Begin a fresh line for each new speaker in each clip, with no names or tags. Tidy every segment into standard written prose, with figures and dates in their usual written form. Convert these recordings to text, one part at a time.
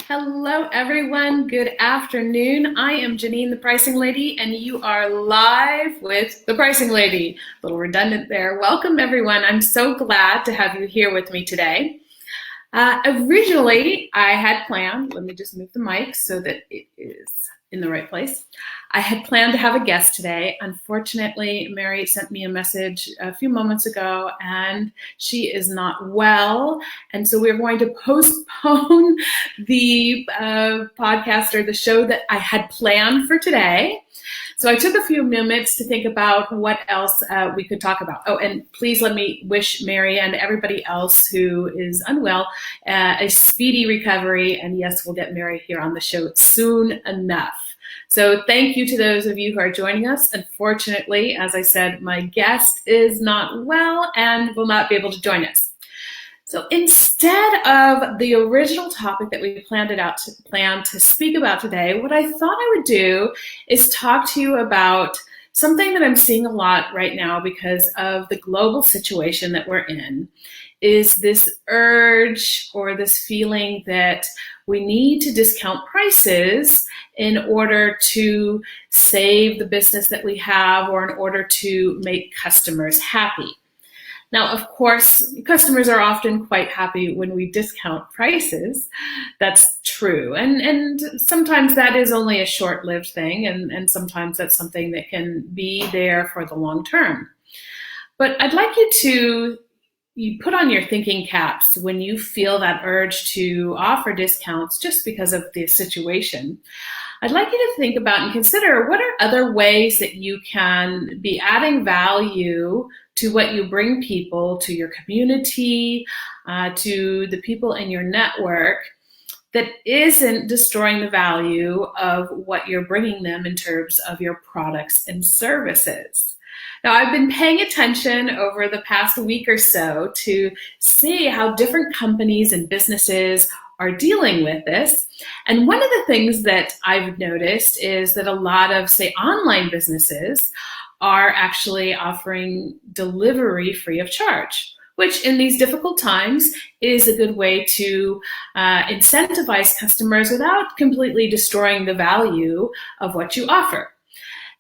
Hello, everyone. Good afternoon. I am Janine, the Pricing Lady, and you are live with the Pricing Lady. A little redundant there. Welcome, everyone. I'm so glad to have you here with me today. Originally, I had planned, let me just move the mic so that it is in the right place. I had planned to have a guest today. Unfortunately, Mary sent me a message a few moments ago and she is not well. And so we're going to postpone the podcast or the show that I had planned for today. So I took a few minutes to think about what else we could talk about. Oh, and please let me wish Mary and everybody else who is unwell a speedy recovery. And yes, we'll get Mary here on the show soon enough. So thank you to those of you who are joining us. Unfortunately, as I said, my guest is not well and will not be able to join us. So instead of the original topic that we planned to speak about today, what I thought I would do is talk to you about something that I'm seeing a lot right now because of the global situation that we're in, is this urge or this feeling that we need to discount prices in order to save the business that we have or in order to make customers happy. Now, of course, customers are often quite happy when we discount prices. That's true. And sometimes that is only a short-lived thing, and sometimes that's something that can be there for the long term. But I'd like you put on your thinking caps when you feel that urge to offer discounts just because of the situation. I'd like you to think about and consider what are other ways that you can be adding value to what you bring people, to your community, to the people in your network that isn't destroying the value of what you're bringing them in terms of your products and services. Now, I've been paying attention over the past week or so to see how different companies and businesses are dealing with this. And one of the things that I've noticed is that a lot of, say, online businesses are actually offering delivery free of charge, which in these difficult times is a good way to incentivize customers without completely destroying the value of what you offer.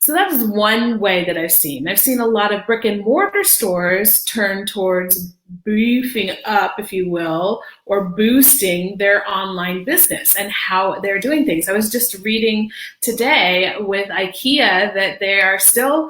So that is one way that I've seen. I've seen a lot of brick and mortar stores turn towards beefing up, if you will, or boosting their online business and how they're doing things. I was just reading today with IKEA that they are still,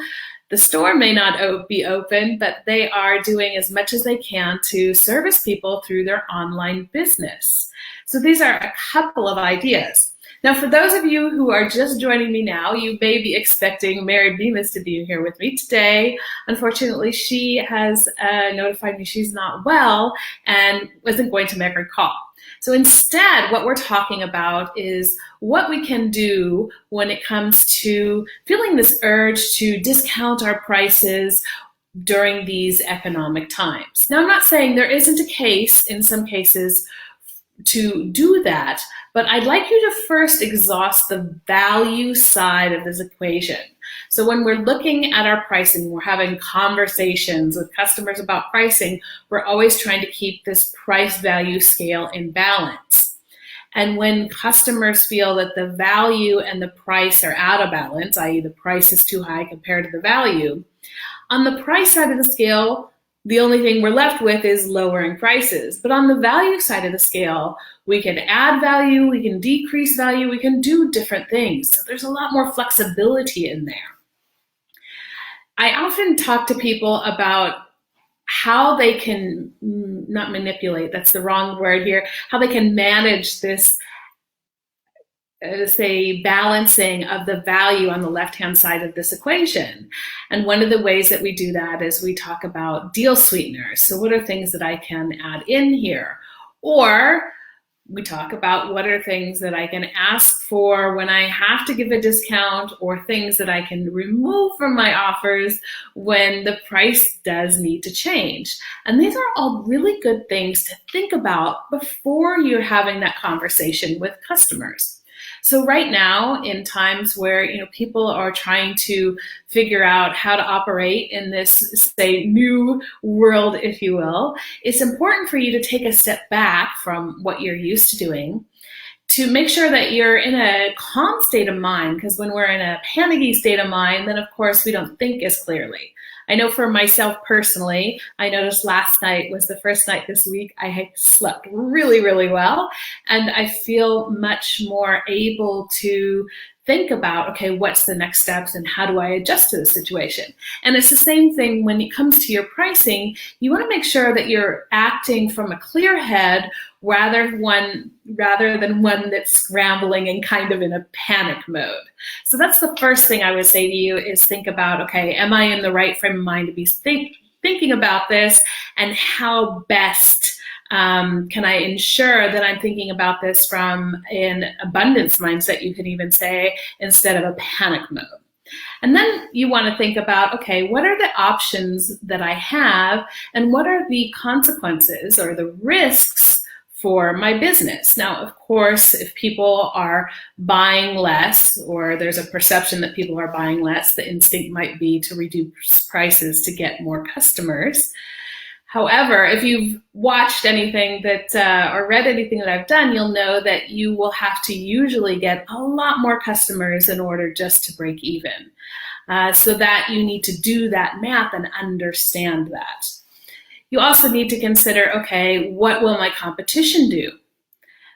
the store may not be open, but they are doing as much as they can to service people through their online business. So these are a couple of ideas. Now, for those of you who are just joining me now, you may be expecting Mary Bemis to be here with me today. Unfortunately, she has notified me she's not well and wasn't going to make her call. So instead, what we're talking about is what we can do when it comes to feeling this urge to discount our prices during these economic times. Now, I'm not saying there isn't a case in some cases to do that, but I'd like you to first exhaust the value side of this equation. So when we're looking at our pricing, we're having conversations with customers about pricing, we're always trying to keep this price value scale in balance. And when customers feel that the value and the price are out of balance, i.e. the price is too high compared to the value, on the price side of the scale, the only thing we're left with is lowering prices. But on the value side of the scale, we can add value, we can decrease value, we can do different things. So there's a lot more flexibility in there. I often talk to people about how they can, not manipulate, that's the wrong word here, how they can manage this say balancing of the value on the left-hand side of this equation. And one of the ways that we do that is we talk about deal sweeteners. So what are things that I can add in here? Or we talk about what are things that I can ask for when I have to give a discount, or things that I can remove from my offers when the price does need to change. And these are all really good things to think about before you're having that conversation with customers. So right now, in times where people are trying to figure out how to operate in this, say, new world, if you will, it's important for you to take a step back from what you're used to doing to make sure that you're in a calm state of mind, because when we're in a panicky state of mind, then of course we don't think as clearly. I know for myself personally, I noticed last night was the first night this week I had slept really, really well, and I feel much more able to think about, okay, what's the next steps and how do I adjust to the situation? And it's the same thing when it comes to your pricing. You want to make sure that you're acting from a clear head rather than one that's scrambling and kind of in a panic mode. So that's the first thing I would say to you is think about, okay, am I in the right frame of mind to be thinking about this, and how best can I ensure that I'm thinking about this from an abundance mindset, you can even say, instead of a panic mode. And then you want to think about, okay, what are the options that I have, and what are the consequences or the risks for my business? Now, of course, if people are buying less, or there's a perception that people are buying less, the instinct might be to reduce prices to get more customers. However, if you've watched anything that or read anything that I've done, you'll know that you will have to usually get a lot more customers in order just to break even. So that you need to do that math and understand that. You also need to consider, okay, what will my competition do?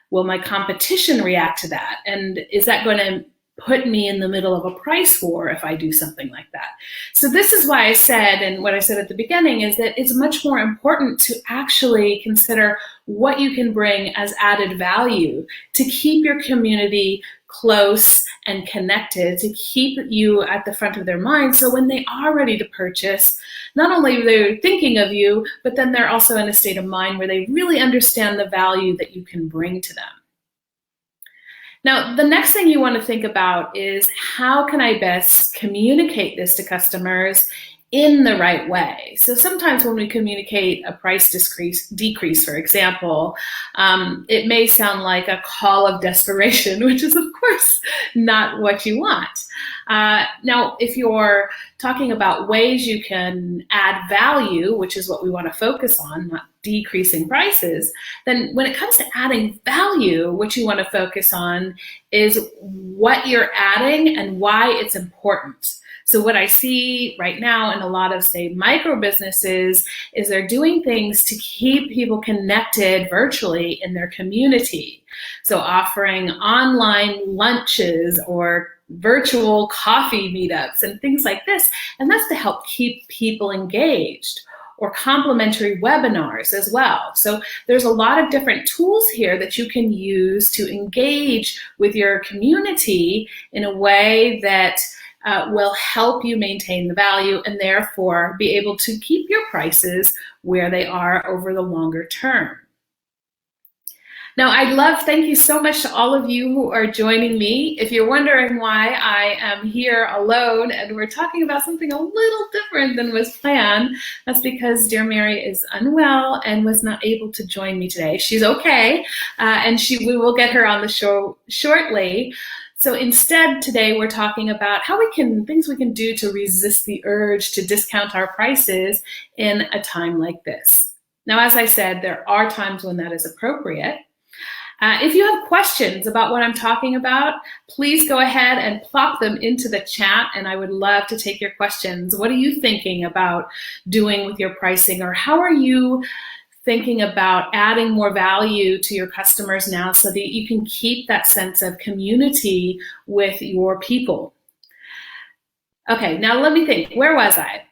Will my competition react to that? And is that going to put me in the middle of a price war if I do something like that? So this is why I said, and what I said at the beginning, is that it's much more important to actually consider what you can bring as added value to keep your community close and connected, to keep you at the front of their mind. So when they are ready to purchase, not only are they thinking of you, but then they're also in a state of mind where they really understand the value that you can bring to them. Now, the next thing you want to think about is, how can I best communicate this to customers in the right way? So sometimes when we communicate a price decrease, for example, it may sound like a call of desperation, which is of course not what you want. Now, if you're talking about ways you can add value, which is what we want to focus on, not decreasing prices, then when it comes to adding value, what you want to focus on is what you're adding and why it's important. So what I see right now in a lot of, say, micro businesses is they're doing things to keep people connected virtually in their community. So offering online lunches or virtual coffee meetups and things like this. And that's to help keep people engaged, or complimentary webinars as well. So there's a lot of different tools here that you can use to engage with your community in a way that will help you maintain the value and therefore be able to keep your prices where they are over the longer term. Now, thank you so much to all of you who are joining me. If you're wondering why I am here alone and we're talking about something a little different than was planned, that's because dear Mary is unwell and was not able to join me today. She's okay, and we will get her on the show shortly. So instead, today we're talking about things we can do to resist the urge to discount our prices in a time like this. Now, as I said, there are times when that is appropriate. If you have questions about what I'm talking about, please go ahead and plop them into the chat, and I would love to take your questions. What are you thinking about doing with your pricing, or how are you thinking about adding more value to your customers now so that you can keep that sense of community with your people? Okay, now let me think. Where was I?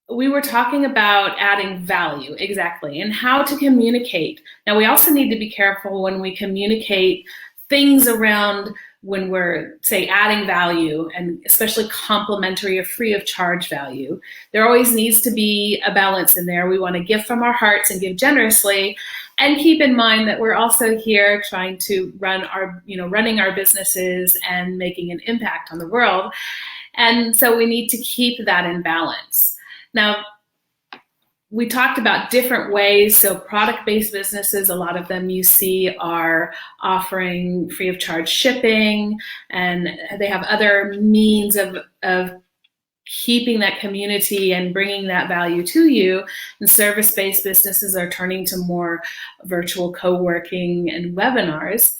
We were talking about adding value, exactly, and how to communicate. Now, we also need to be careful when we communicate things around when we're, say, adding value, and especially complimentary or free of charge value. There always needs to be a balance in there. We want to give from our hearts and give generously, and keep in mind that we're also here trying to running our businesses and making an impact on the world. And so we need to keep that in balance. Now, we talked about different ways. So product-based businesses, a lot of them you see are offering free of charge shipping, and they have other means of keeping that community and bringing that value to you. And service-based businesses are turning to more virtual co-working and webinars.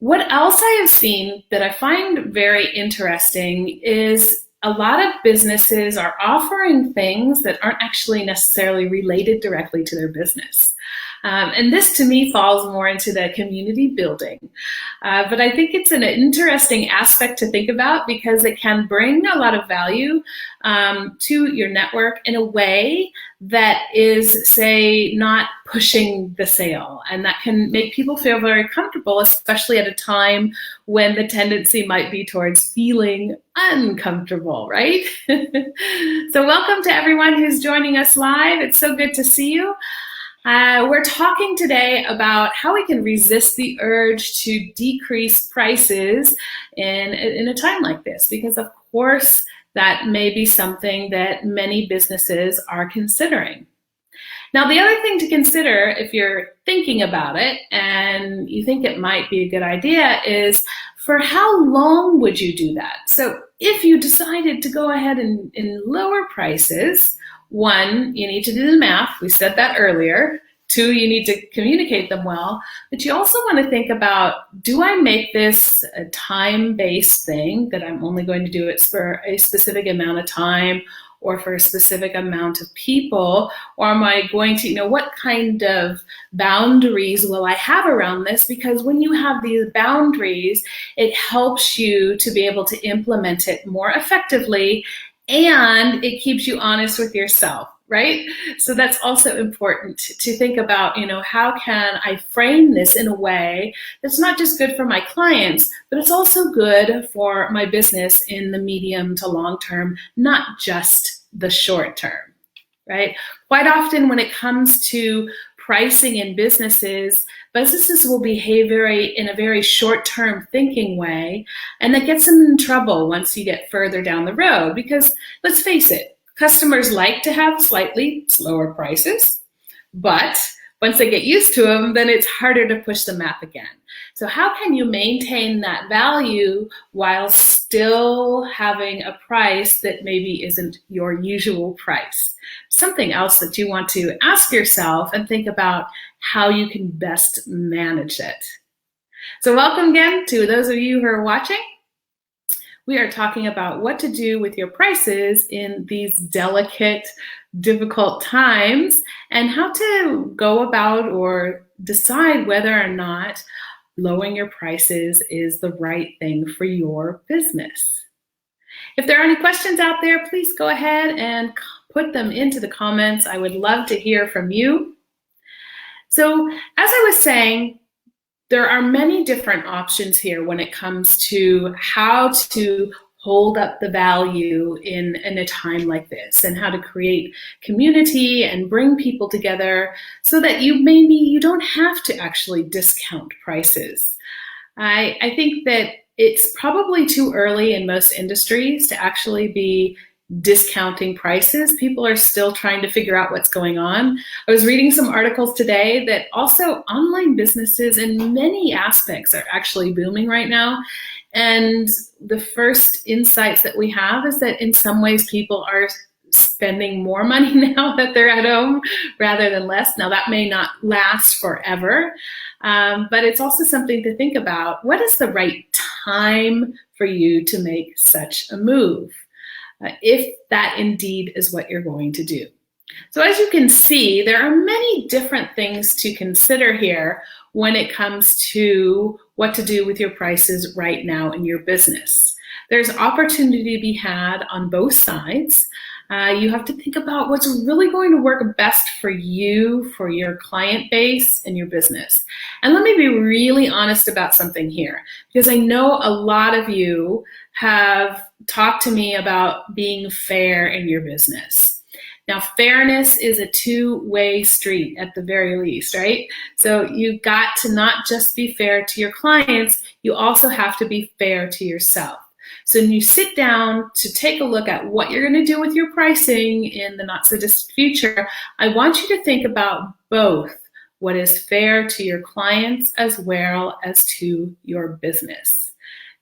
What else I have seen that I find very interesting is a lot of businesses are offering things that aren't actually necessarily related directly to their business. And this to me falls more into the community building. But I think it's an interesting aspect to think about because it can bring a lot of value to your network in a way that is, say, not pushing the sale. And that can make people feel very comfortable, especially at a time when the tendency might be towards feeling uncomfortable, right? So welcome to everyone who's joining us live. It's so good to see you. We're talking today about how we can resist the urge to decrease prices in a time like this, because of course that may be something that many businesses are considering. Now, the other thing to consider if you're thinking about it and you think it might be a good idea is for how long would you do that? So if you decided to go ahead and lower prices, one, you need to do the math. We said that earlier. Two, you need to communicate them well. But you also want to think about, do I make this a time-based thing that I'm only going to do it for a specific amount of time or for a specific amount of people? Or am I going to, what kind of boundaries will I have around this? Because when you have these boundaries, it helps you to be able to implement it more effectively, and it keeps you honest with yourself, right? So that's also important to think about, how can I frame this in a way that's not just good for my clients, but it's also good for my business in the medium to long term, not just the short term, right? Quite often when it comes to pricing in businesses will behave in a very short-term thinking way, and that gets them in trouble once you get further down the road. Because let's face it, customers like to have slightly slower prices, but once they get used to them, then it's harder to push them up again. So how can you maintain that value while still having a price that maybe isn't your usual price? Something else that you want to ask yourself and think about how you can best manage it. So welcome again to those of you who are watching. We are talking about what to do with your prices in these delicate, difficult times and how to go about or decide whether or not lowering your prices is the right thing for your business. If there are any questions out there, please go ahead and put them into the comments. I would love to hear from you. So as I was saying, there are many different options here when it comes to how to hold up the value in a time like this and how to create community and bring people together so that you don't have to actually discount prices. I think that it's probably too early in most industries to actually be discounting prices. People are still trying to figure out what's going on. I was reading some articles today that also online businesses in many aspects are actually booming right now. And the first insights that we have is that in some ways people are spending more money now that they're at home rather than less. Now that may not last forever, but it's also something to think about. What is the right time for you to make such a move? If that indeed is what you're going to do. So as you can see, there are many different things to consider here when it comes to what to do with your prices right now in your business. There's opportunity to be had on both sides. You have to think about what's really going to work best for you, for your client base, and your business. And let me be really honest about something here, because I know a lot of you have talked to me about being fair in your business. Now, fairness is a two-way street at the very least, right? So you've got to not just be fair to your clients, you also have to be fair to yourself. So when you sit down to take a look at what you're going to do with your pricing in the not so distant future, I want you to think about both what is fair to your clients as well as to your business.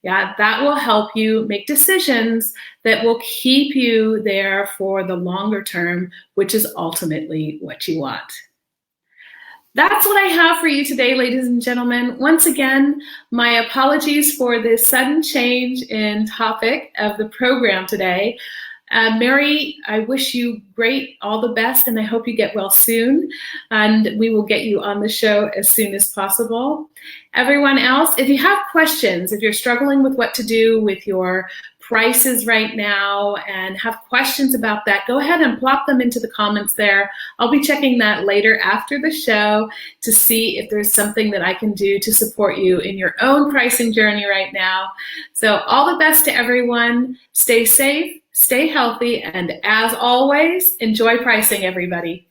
Yeah, that will help you make decisions that will keep you there for the longer term, which is ultimately what you want. That's what I have for you today, ladies and gentlemen. Once again, my apologies for this sudden change in topic of the program today. Mary, I wish you all the best, and I hope you get well soon. And we will get you on the show as soon as possible. Everyone else, if you have questions, if you're struggling with what to do with your prices right now and have questions about that, go ahead and plop them into the comments there. I'll be checking that later after the show to see if there's something that I can do to support you in your own pricing journey right now. So all the best to everyone. Stay safe, stay healthy, and as always, enjoy pricing, everybody.